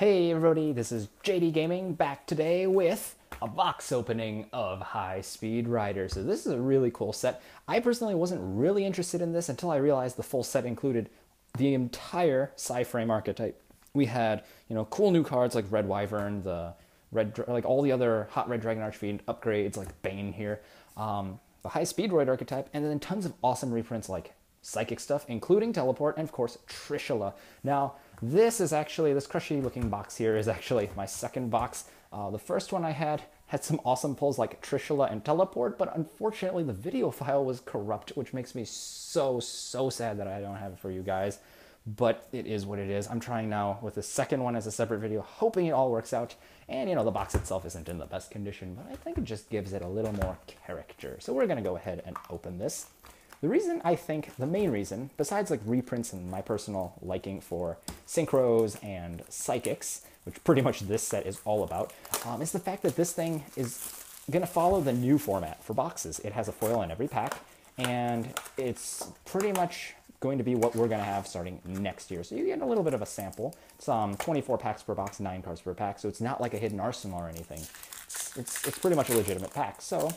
Hey everybody, this is JDGaming back today with a box opening of High Speed Rider. So this is a really cool set. I personally wasn't really interested in this until I realized the full set included the entire Psy-Frame archetype. We had, cool new cards like Red Wyvern, the like all the other Hot Red Dragon Archfiend upgrades like Bane here, the High Speed Rider archetype, and then tons of awesome reprints like Psychic stuff, including Teleport, and of course, Trishula. Now, this crushy looking box here is actually my second box. The first one I had some awesome pulls like Trishula and Teleport, but unfortunately the video file was corrupt, which makes me so sad that I don't have it for you guys. But it is what it is. I'm trying now with the second one as a separate video, hoping it all works out. And the box itself isn't in the best condition, but I think it just gives it a little more character. So we're gonna go ahead and open this. The main reason, besides like reprints and my personal liking for synchros and psychics, which pretty much this set is all about, is the fact that this thing is going to follow the new format for boxes. It has a foil in every pack, and it's pretty much going to be what we're going to have starting next year. So you get a little bit of a sample. It's 24 packs per box, 9 cards per pack, so it's not like a hidden arsenal or anything. It's pretty much a legitimate pack. So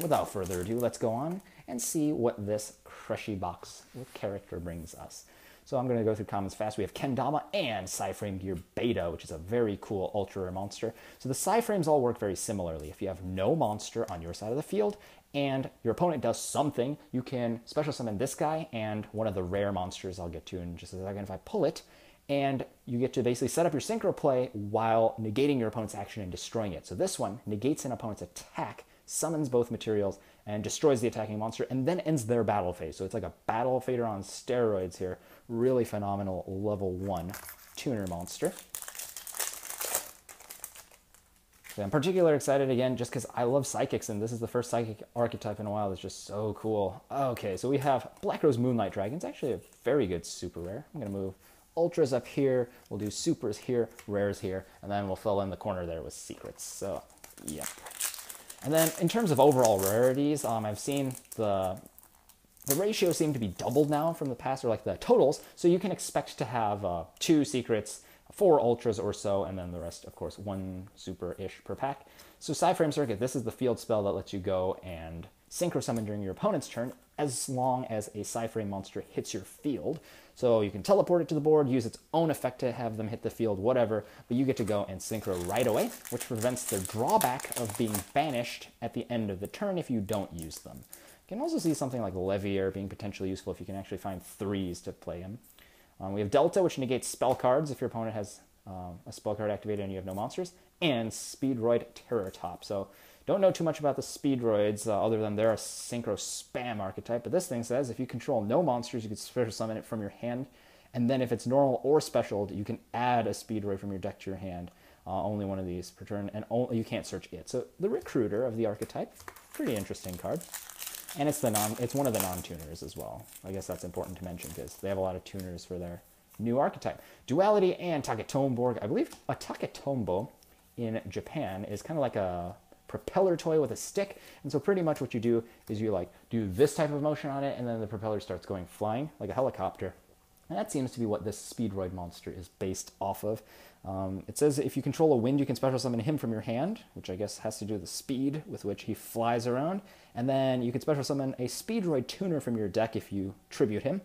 without further ado, let's go on and see what this crushy box with character brings us. So I'm going to go through commons fast. We have Kendama and Psy-Frame Gear Beta, which is a very cool ultra rare monster. So the Psy-Frames all work very similarly. If you have no monster on your side of the field and your opponent does something, you can special summon this guy and one of the rare monsters I'll get to in just a second if I pull it. And you get to basically set up your synchro play while negating your opponent's action and destroying it. So this one negates an opponent's attack, summons both materials, and destroys the attacking monster, and then ends their battle phase. So it's like a battle fader on steroids here. Really phenomenal level 1 tuner monster. So I'm particularly excited again just because I love psychics, and this is the first psychic archetype in a while that's just so cool. Okay, so we have Black Rose Moonlight Dragon. It's actually a very good super rare. I'm going to move ultras up here. We'll do supers here, rares here, and then we'll fill in the corner there with secrets. So, yeah. And then in terms of overall rarities, I've seen the ratio seem to be doubled now from the past, or like the totals. So you can expect to have 2 secrets, 4 ultras or so, and then the rest, of course, 1 super-ish per pack. So Psy-Frame Circuit, this is the field spell that lets you go and synchro summon during your opponent's turn as long as a Psy-Frame monster hits your field. So you can teleport it to the board, use its own effect to have them hit the field, whatever, but you get to go and synchro right away, which prevents the drawback of being banished at the end of the turn if you don't use them. You can also see something like Levier being potentially useful if you can actually find 3s to play him. We have Delta, which negates spell cards if your opponent has a spell card activated and you have no monsters, and Speedroid Terror Top. So don't know too much about the Speedroids other than they're a synchro spam archetype, but this thing says if you control no monsters, you can special summon it from your hand, and then if it's normal or special, you can add a Speedroid from your deck to your hand. Only one of these per turn, and you can't search it. So the Recruiter of the archetype, pretty interesting card. And it's one of the non-tuners as well. I guess that's important to mention because they have a lot of tuners for their new archetype. Duality and Taketomborg. I believe a Taketombo in Japan is kind of like a propeller toy with a stick. And so pretty much what you do is you like do this type of motion on it, and then the propeller starts going flying like a helicopter. And that seems to be what this Speedroid monster is based off of. It says if you control a wind, you can special summon him from your hand, which I guess has to do with the speed with which he flies around. And then you can special summon a Speedroid tuner from your deck if you tribute him.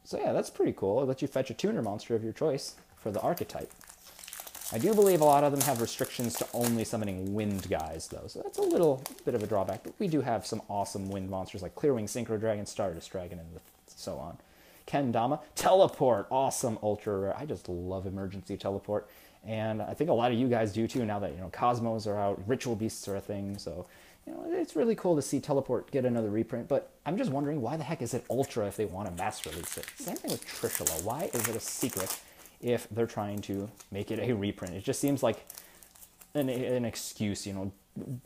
So yeah, that's pretty cool. It lets you fetch a tuner monster of your choice for the archetype. I do believe a lot of them have restrictions to only summoning wind guys, though, so that's a little bit of a drawback, but we do have some awesome wind monsters like Clearwing Synchro Dragon, Stardust Dragon, and so on. Kendama, Teleport, awesome ultra rare. I just love emergency teleport, and I think a lot of you guys do too now that Cosmos are out, Ritual Beasts are a thing, so it's really cool to see Teleport get another reprint, but I'm just wondering why the heck is it ultra if they want to mass release it? Same thing with Trishula. Why is it a secret if they're trying to make it a reprint? It just seems like an excuse,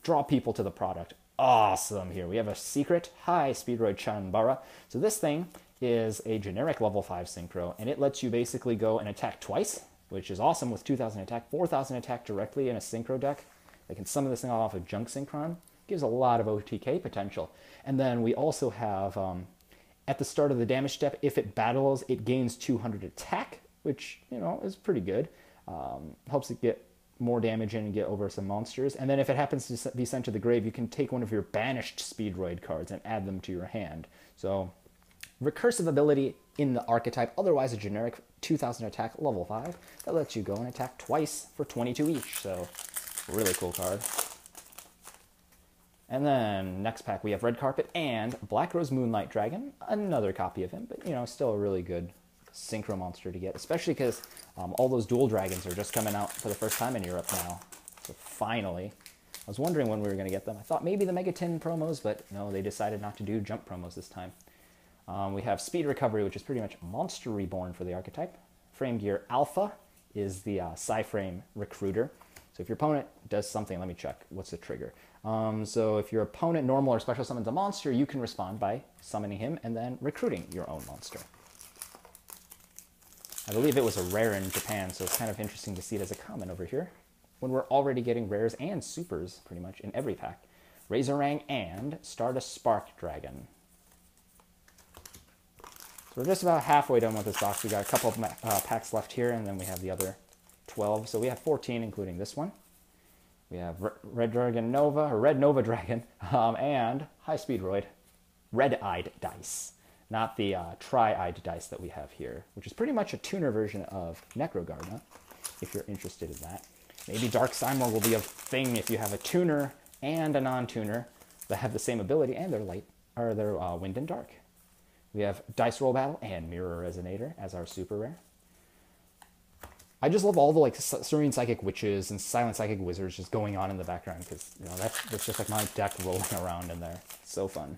draw people to the product. Awesome. Here we have a secret High Speedroid Chanbara. So this thing is a generic level 5 synchro, and it lets you basically go and attack twice, which is awesome with 2,000 attack, 4,000 attack directly in a synchro deck. They can summon this thing off of Junk Synchron. Gives a lot of OTK potential. And then we also have, at the start of the damage step, if it battles, it gains 200 attack which, you know, is pretty good. Helps it get more damage in and get over some monsters. And then if it happens to be sent to the grave, you can take one of your banished Speedroid cards and add them to your hand. So recursive ability in the archetype, otherwise a generic 2000 attack, level 5, that lets you go and attack twice for 22 each. So really cool card. And then next pack we have Red Carpet and Black Rose Moonlight Dragon, another copy of him, but you know, still a really good synchro monster to get, especially because all those dual dragons are just coming out for the first time in Europe now. So finally, I was wondering when we were going to get them. I thought maybe the Mega Tin promos, but no, they decided not to do jump promos this time. We have Speed Recovery, which is pretty much Monster Reborn for the archetype. Frame Gear Alpha is the Psy-Frame Recruiter. So if your opponent does something, let me check, what's the trigger? So if your opponent normal or special summons a monster, you can respond by summoning him and then recruiting your own monster. I believe it was a rare in Japan, so it's kind of interesting to see it as a common over here, when we're already getting rares and supers pretty much in every pack. Razorang and Stardust Spark Dragon. So we're just about halfway done with this box. We got a couple of packs left here, and then we have the other 12. So we have 14, including this one. We have Red Dragon Nova, or Red Nova Dragon, and High Speedroid, Red-Eyed Dice. Not the Tri-Eyed Dice that we have here, which is pretty much a tuner version of Necrogardna, if you're interested in that. Maybe Dark Simor will be a thing if you have a tuner and a non-tuner that have the same ability, and they're Wind and Dark. We have Dice Roll Battle and Mirror Resonator as our super rare. I just love all the like Serene Psychic Witches and Silent Psychic Wizards just going on in the background, because you know that's just like my deck rolling around in there. It's so fun.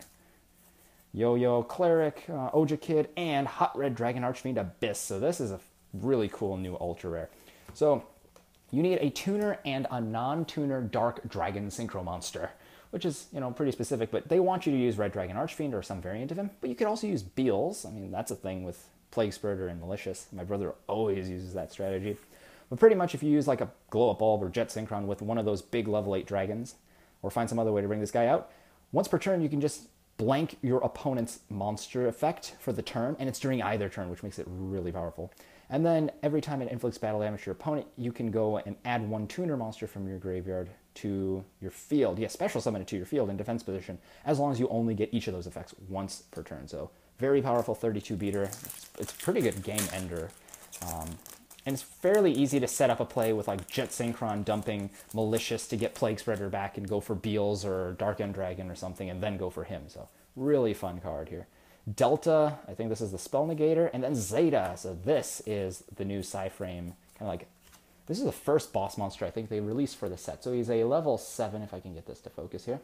Yo-Yo Cleric, Oja Kid, and Hot Red Dragon Archfiend Abyss. So this is a really cool new ultra rare. So you need a tuner and a non-tuner Dark Dragon Synchro monster, which is, you know, pretty specific, but they want you to use Red Dragon Archfiend or some variant of him. But you could also use Beals. I mean, that's a thing with Plague Spreader and Malicious. My brother always uses that strategy. But pretty much if you use like a Glow Up Bulb or Jet Synchron with one of those big level 8 dragons, or find some other way to bring this guy out, once per turn you can just blank your opponent's monster effect for the turn, and it's during either turn, which makes it really powerful. And then every time it inflicts battle damage to your opponent, you can go and add one tuner monster from your graveyard to your field. Yeah, special summon it to your field in defense position, as long as you only get each of those effects once per turn. So very powerful 32 beater. It's a pretty good game ender. And it's fairly easy to set up a play with like Jet Synchron dumping Malicious to get Plague Spreader back and go for Beals or Dark End Dragon or something and then go for him. So really fun card here. Delta, I think this is the Spell Negator, and then Zeta. So this is the new Psy-Frame, kind of like, this is the first boss monster I think they released for the set. So he's a level 7, if I can get this to focus here.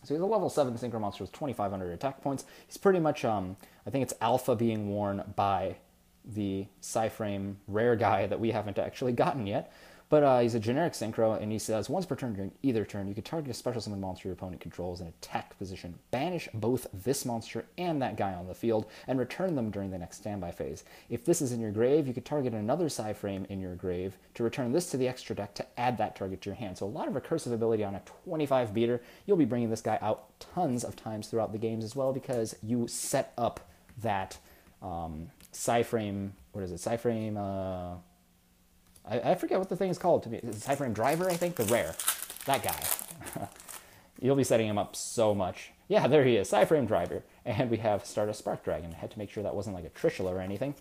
So he's a level 7 synchro monster with 2,500 attack points. He's pretty much, I think it's alpha being worn by the Psy-Frame rare guy that we haven't actually gotten yet. But he's a generic synchro, and he says, once per turn during either turn, you can target a special summon monster your opponent controls in attack position, banish both this monster and that guy on the field, and return them during the next standby phase. If this is in your grave, you could target another Psy-Frame in your grave to return this to the extra deck to add that target to your hand. So a lot of recursive ability on a 25 beater. You'll be bringing this guy out tons of times throughout the games as well, because you set up that Psy-Frame, what is it, Psy-Frame, I forget what the thing is called to me. Psy-Frame Driver, I think, the rare. That guy. You'll be setting him up so much. Yeah, there he is, Psy-Frame Driver. And we have Stardust Spark Dragon. I had to make sure that wasn't like a Trishula or anything.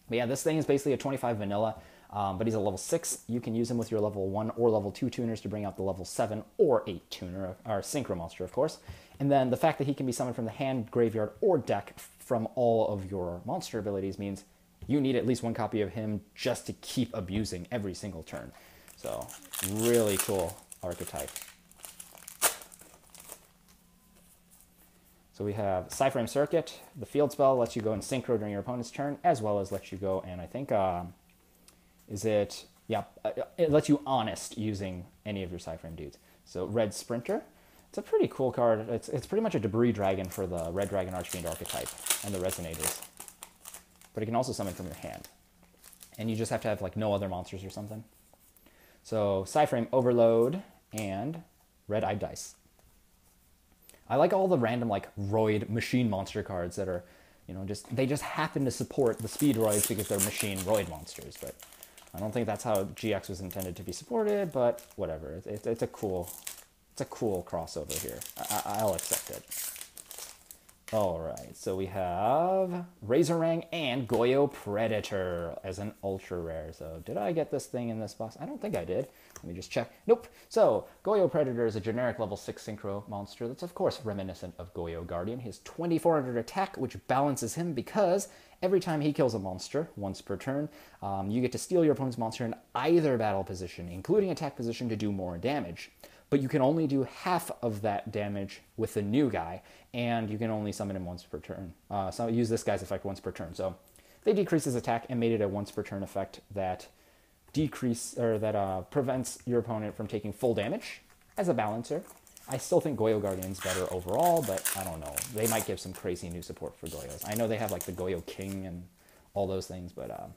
But yeah, this thing is basically a 25 vanilla, but he's a level 6. You can use him with your level 1 or level 2 tuners to bring out the level 7 or 8 tuner, or synchro monster, of course. And then the fact that he can be summoned from the hand, graveyard, or deck from all of your monster abilities means you need at least one copy of him just to keep abusing every single turn. So, really cool archetype. So we have Psy-Frame Circuit. The field spell lets you go and synchro during your opponent's turn, as well as lets you go and I think, it lets you honest using any of your Psy-Frame dudes. So Red Sprinter. It's a pretty cool card. It's pretty much a debris dragon for the Red Dragon Archfiend archetype and the Resonators. But it can also summon from your hand. And you just have to have like no other monsters or something. So Psy-Frame Overload and Red-Eyed Dice. I like all the random like Roid machine monster cards that are You know, they just happen to support the Speedroids because they're machine roid monsters. But I don't think that's how GX was intended to be supported. But whatever, it's a cool crossover here. I'll accept it. All right, so we have Razorang and Goyo Predator as an ultra rare. So did I get this thing in this box? I don't think I did. Let me just check. Nope. So Goyo Predator is a generic level 6 synchro monster that's of course reminiscent of Goyo Guardian. He has 2400 attack, which balances him because every time he kills a monster, once per turn, you get to steal your opponent's monster in either battle position, including attack position, to do more damage. But you can only do half of that damage with the new guy, and you can only summon him once per turn. So use this guy's effect once per turn. So they decrease his attack and made it a once per turn effect that prevents your opponent from taking full damage as a balancer. I still think Goyo Guardian's better overall, but I don't know. They might give some crazy new support for Goyos. I know they have like the Goyo King and all those things, but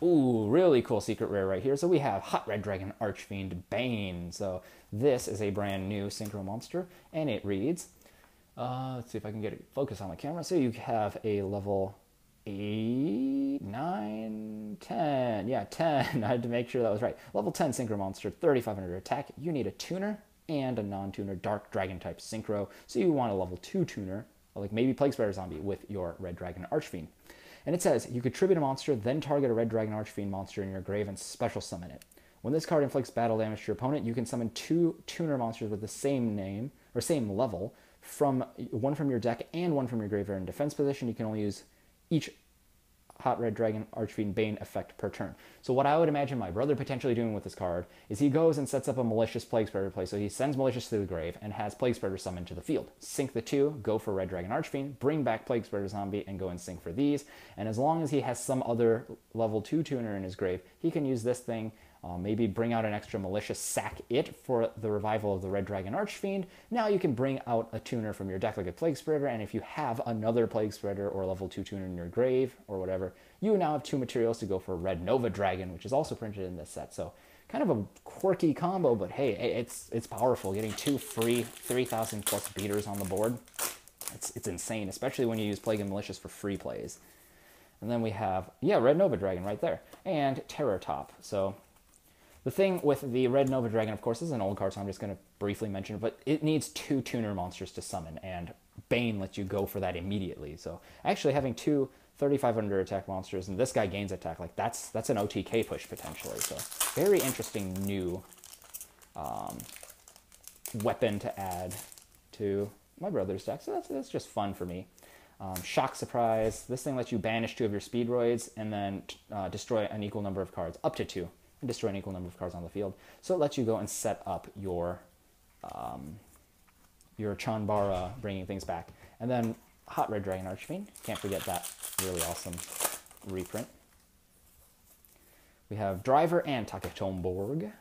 ooh, really cool secret rare right here. So we have Hot Red Dragon Archfiend Bane. So this is a brand new synchro monster, and it reads, let's see if I can get it focus on the camera. So you have a level 8, 9, 10. Yeah, 10. I had to make sure that was right. Level 10 synchro monster, 3500 attack. You need a tuner and a non-tuner Dark Dragon type synchro. So you want a level 2 tuner, like maybe Plague Spreader Zombie with your Red Dragon Archfiend. And it says, you could tribute a monster, then target a Red Dragon Archfiend monster in your grave and special summon it. When this card inflicts battle damage to your opponent, you can summon 2 tuner monsters with the same name, or same level, one from your deck and one from your graveyard in defense position. You can only use each Hot Red Dragon Archfiend Bane effect per turn. So what I would imagine my brother potentially doing with this card is he goes and sets up a Malicious Plague Spreader play. So he sends Malicious to the grave and has Plague Spreader summoned to the field. Sync the 2, go for Red Dragon Archfiend, bring back Plague Spreader Zombie, and go and sync for these. And as long as he has some other level 2 tuner in his grave, he can use this thing, maybe bring out an extra Malicious, sack it for the revival of the Red Dragon Archfiend. Now you can bring out a tuner from your deck like a Plague Spreader, and if you have another Plague Spreader or level 2 tuner in your grave or whatever, you now have 2 materials to go for Red Nova Dragon, which is also printed in this set. So kind of a quirky combo, but hey, it's powerful. Getting 2 free 3,000 plus beaters on the board, it's insane, especially when you use Plague and Malicious for free plays. And then we have, yeah, Red Nova Dragon right there, and Terror Top. So the thing with the Red Nova Dragon, of course, this is an old card, so I'm just going to briefly mention it, but it needs 2 tuner monsters to summon, and Bane lets you go for that immediately. So actually having 2 3,500 attack monsters, and this guy gains attack, like that's an OTK push potentially. So very interesting new weapon to add to my brother's deck. So that's just fun for me. Shock Surprise. This thing lets you banish 2 of your Speedroids and then destroy an equal number of cards, up to 2, and destroy an equal number of cards on the field. So it lets you go and set up your Chanbara, bringing things back. And then Hot Red Dragon Archfiend. Can't forget that really awesome reprint. We have Driver and Taketomborg.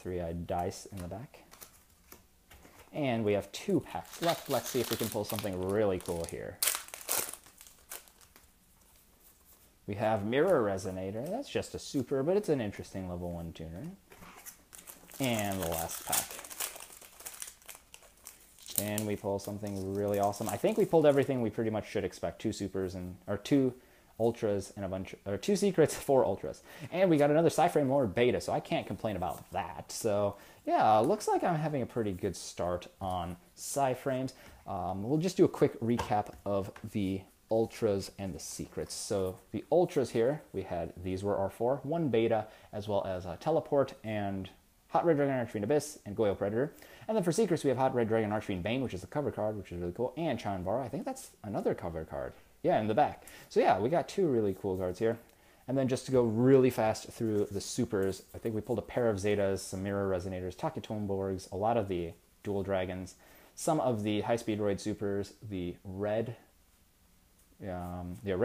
3-eyed dice in the back. And we have 2 packs left. Let's see if we can pull something really cool here. We have Mirror Resonator. That's just a super, but it's an interesting level 1 tuner. And the last pack. And we pull something really awesome. I think we pulled everything we pretty much should expect. 2 supers or 2 ultras and a bunch, or 2 secrets, 4 ultras. And we got another Psyframe Lord beta, so I can't complain about that. So yeah, looks like I'm having a pretty good start on Psyframes. We'll just do a quick recap of the ultras and the secrets. So the ultras here, these were our 4, 1 beta, as well as Teleport and Hot Red Dragon Archfiend Abyss and Goyo Predator. And then for secrets, we have Hot Red Dragon Archfiend Bane, which is the cover card, which is really cool, and Chanbara. I think that's another cover card. Yeah, in the back. So yeah, we got 2 really cool cards here. And then just to go really fast through the supers, I think we pulled a pair of Zetas, some Mirror Resonators, Taketomborgs, a lot of the Dual Dragons, some of the High Speed Roid supers, the Red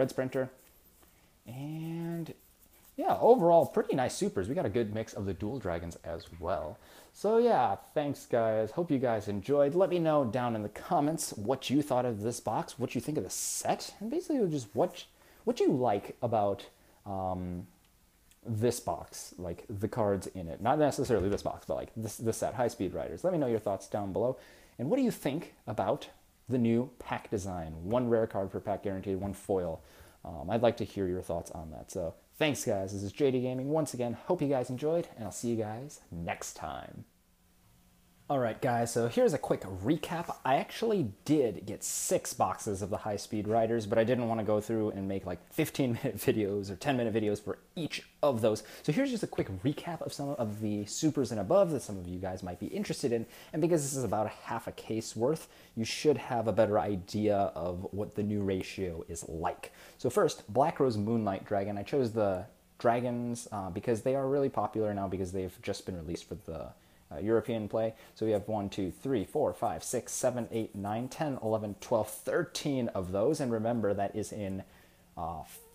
Sprinter, and yeah, overall pretty nice supers. We got a good mix of the Dual Dragons as well. So yeah, thanks guys. Hope you guys enjoyed. Let me know down in the comments what you thought of this box, what you think of the set, and basically just what you like about this box, like the cards in it. Not necessarily this box, but like this set, High Speed Riders. Let me know your thoughts down below. And what do you think about the new pack design. One rare card per pack guaranteed, one foil. I'd like to hear your thoughts on that. So thanks, guys. This is JDGaming once again. Hope you guys enjoyed, and I'll see you guys next time. Alright guys, so here's a quick recap. I actually did get 6 boxes of the high-speed riders, but I didn't want to go through and make like 15-minute videos or 10-minute videos for each of those. So here's just a quick recap of some of the supers and above that some of you guys might be interested in. And because this is about a half a case worth, you should have a better idea of what the new ratio is like. So first, Black Rose Moonlight Dragon. I chose the dragons because they are really popular now because they've just been released for the European play. So we have 1, 2, 3, 4, 5, 6, 7, 8, 9, 10, 11, 12, 13 of those. And remember, that is in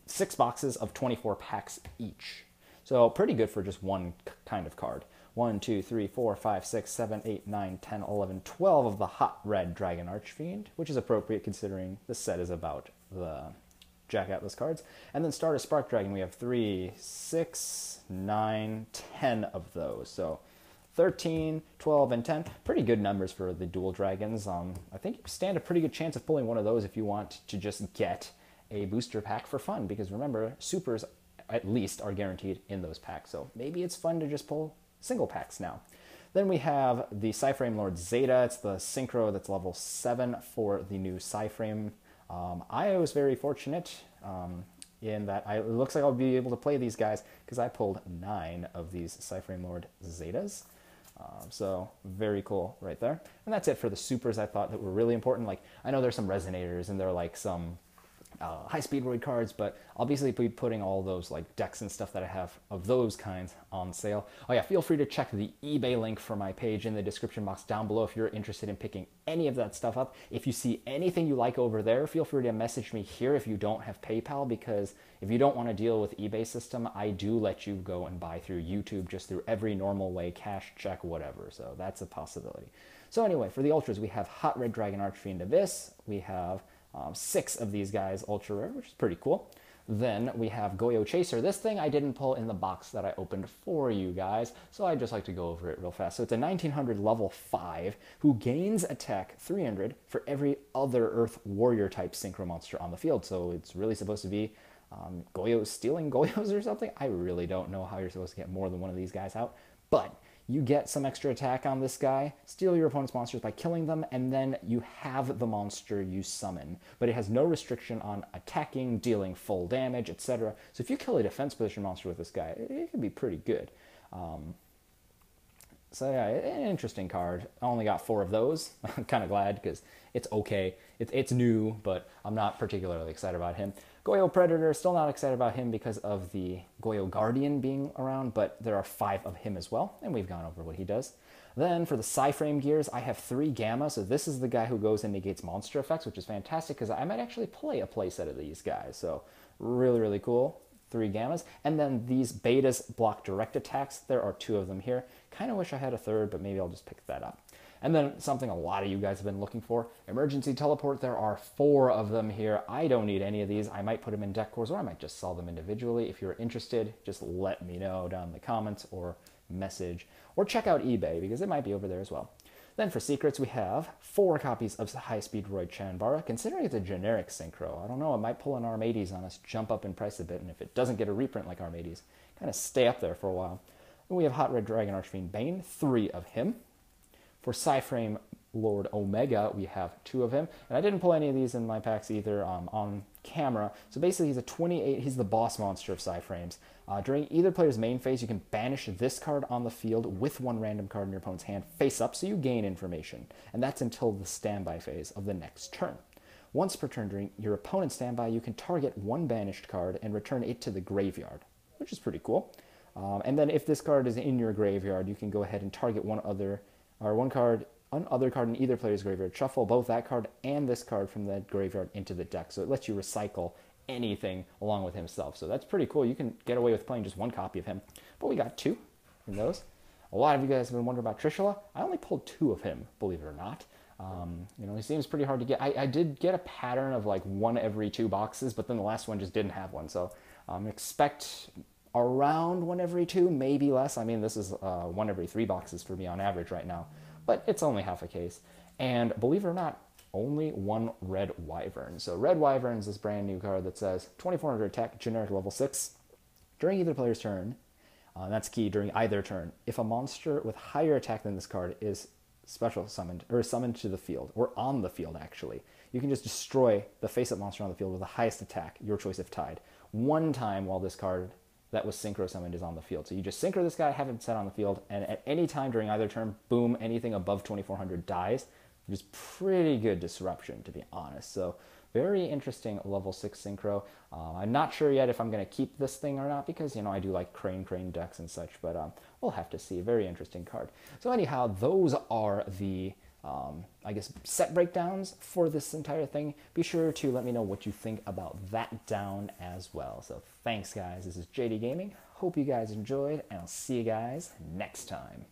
6 boxes of 24 packs each. So pretty good for just one kind of card. 1, 2, 3, 4, 5, 6, 7, 8, 9, 10, 11, 12 of the Hot Red Dragon Archfiend, which is appropriate considering the set is about the Jack Atlas cards. And then Starter Spark Dragon, we have 3, 6, 9, 10 of those. So 13, 12, and 10. Pretty good numbers for the dual dragons. I think you stand a pretty good chance of pulling one of those if you want to just get a booster pack for fun, because remember, supers at least are guaranteed in those packs. So maybe it's fun to just pull single packs now. Then we have the Psyframe Lord Zeta. It's the Synchro that's level 7 for the new Psyframe. I was very fortunate in that it looks like I'll be able to play these guys because I pulled 9 of these Psyframe Lord Zetas. So very cool right there. And that's it for the supers I thought that were really important. Like, I know there's some resonators and there are like some high-speed roid cards, but I'll basically be putting all those like decks and stuff that I have of those kinds on sale. Oh yeah, feel free to check the eBay link for my page in the description box down below if you're interested in picking any of that stuff up. If you see anything you like over there, feel free to message me here if you don't have PayPal, because if you don't want to deal with eBay system, I do let you go and buy through YouTube, just through every normal way, cash, check, whatever. So that's a possibility. So anyway, for the Ultras, we have Hot Red Dragon Archfiend Abyss. We have 6 of these guys ultra rare, which is pretty cool. Then we have Goyo Chaser. This thing I didn't pull in the box that I opened for you guys, so I'd just like to go over it real fast. So it's a 1900 level 5 who gains attack 300 for every other Earth Warrior type synchro monster on the field. So it's really supposed to be Goyos stealing Goyos or something. I really don't know how you're supposed to get more than one of these guys out, but you get some extra attack on this guy, steal your opponent's monsters by killing them, and then you have the monster you summon. But it has no restriction on attacking, dealing full damage, etc. So if you kill a defense position monster with this guy, it can be pretty good. So yeah, an interesting card. I only got 4 of those. I'm kind of glad because it's okay. It's new, but I'm not particularly excited about him. Goyo Predator, still not excited about him because of the Goyo Guardian being around, but there are 5 of him as well, and we've gone over what he does. Then for the Psyframe gears, I have 3 Gamma, so this is the guy who goes and negates monster effects, which is fantastic because I might actually play a playset of these guys, so really, really cool. 3 Gammas. And then these Betas block direct attacks. There are 2 of them here. Kind of wish I had a 3rd, but maybe I'll just pick that up. And then something a lot of you guys have been looking for, Emergency Teleport. There are 4 of them here. I don't need any of these. I might put them in deck cores, or I might just sell them individually. If you're interested, just let me know down in the comments or message, or check out eBay because it might be over there as well. Then for secrets, we have 4 copies of High-Speed Roid Chanbara. Considering it's a generic synchro, I don't know, it might pull an Armades on us, jump up in price a bit, and if it doesn't get a reprint like Armades, kind of stay up there for a while. And we have Hot Red Dragon Archfiend Bane, 3 of him. For Psyframe Lord Omega, we have 2 of him. And I didn't pull any of these in my packs either on camera. So basically, he's a 28, he's the boss monster of Psyframes. During either player's main phase, you can banish this card on the field with 1 random card in your opponent's hand face up, so you gain information. And that's until the standby phase of the next turn. Once per turn during your opponent's standby, you can target 1 banished card and return it to the graveyard, which is pretty cool. And then if this card is in your graveyard, you can go ahead and target another card in either player's graveyard. Shuffle both that card and this card from the graveyard into the deck. So it lets you recycle anything along with himself. So that's pretty cool. You can get away with playing just 1 copy of him. But we got 2 in those. A lot of you guys have been wondering about Trishula. I only pulled 2 of him, believe it or not. You know, he seems pretty hard to get. I did get a pattern of like 1 every 2 boxes, but then the last one just didn't have one. So expect around 1 every 2, maybe less. I mean, this is 1 every 3 boxes for me on average right now, but it's only half a case. And believe it or not, only one Red Wyvern. So Red Wyvern is this brand new card that says 2400 attack, generic level 6. During either player's turn, that's key, during either turn, if a monster with higher attack than this card is special summoned, or summoned to the field, or on the field actually, you can just destroy the face-up monster on the field with the highest attack, your choice if tied, one time while this card that was synchro summoned is on the field. So you just synchro this guy, have him set on the field, and at any time during either turn, boom, anything above 2400 dies, which is pretty good disruption, to be honest. So very interesting level 6 synchro. I'm not sure yet if I'm going to keep this thing or not, because, I do like Crane decks and such, but we'll have to see. Very interesting card. So anyhow, those are the I guess, set breakdowns for this entire thing. Be sure to let me know what you think about that down as well. So thanks, guys. This is JD Gaming. Hope you guys enjoyed, and I'll see you guys next time.